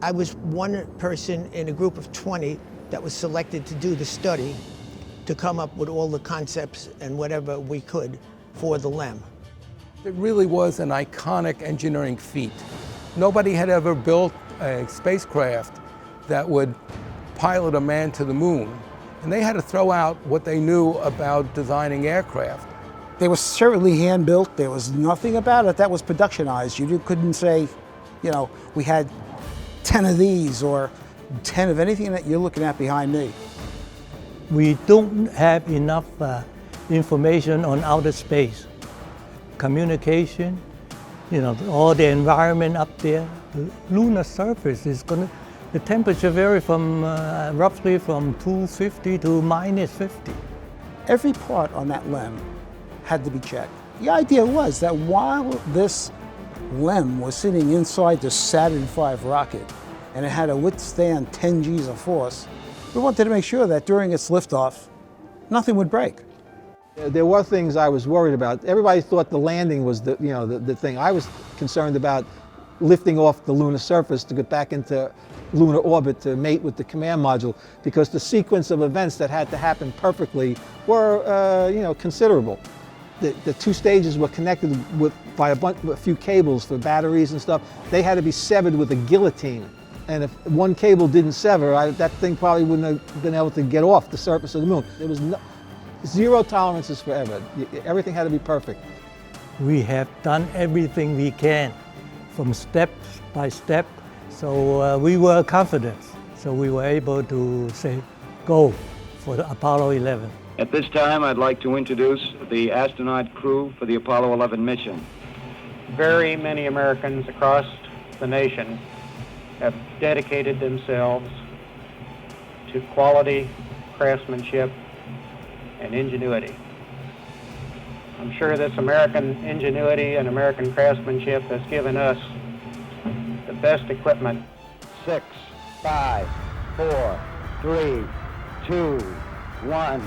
I was one person in a group of 20 that was selected to do the study, to come up with all the concepts and whatever we could for the LEM. It really was an iconic engineering feat. Nobody had ever built a spacecraft that would pilot a man to the moon. And they had to throw out what they knew about designing aircraft. They were certainly hand-built. There was nothing about it that was productionized. You couldn't say, you know, we had 10 of these or 10 of anything that you're looking at behind me. We don't have enough information on outer space. Communication, you know, all the environment up there. The lunar surface is the temperature vary from roughly from 250 to -50. Every part on that LEM had to be checked. The idea was that while this LEM was sitting inside the Saturn V rocket and it had to withstand 10 Gs of force, we wanted to make sure that during its liftoff, nothing would break. There were things I was worried about. Everybody thought the landing was the thing. I was concerned about lifting off the lunar surface to get back into lunar orbit to mate with the command module, because the sequence of events that had to happen perfectly were considerable. The two stages were connected by a few cables for batteries and stuff. They had to be severed with a guillotine. And if one cable didn't sever, that thing probably wouldn't have been able to get off the surface of the moon. There was zero tolerances forever. Everything had to be perfect. We have done everything we can, from step by step. So we were confident. So we were able to say, go for the Apollo 11. At this time, I'd like to introduce the astronaut crew for the Apollo 11 mission. Very many Americans across the nation have dedicated themselves to quality, craftsmanship, and ingenuity. I'm sure this American ingenuity and American craftsmanship has given us the best equipment. 6, 5, 4, 3, 2, 1,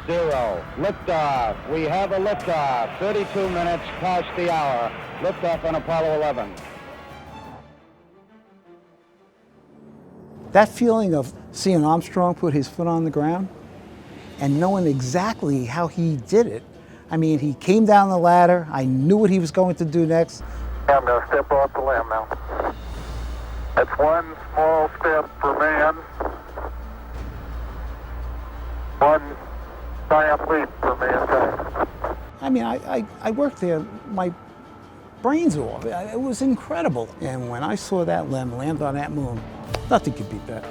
0. Liftoff. We have a liftoff. 32 minutes past the hour. Liftoff on Apollo 11. That feeling of seeing Armstrong put his foot on the ground and knowing exactly how he did it. I mean, he came down the ladder. I knew what he was going to do next. I'm going to step off the LEM now. That's one small step for man, one giant leap for mankind. I mean, I worked there, my brains off. It was incredible. And when I saw that LEM land on that moon, nothing could beat that.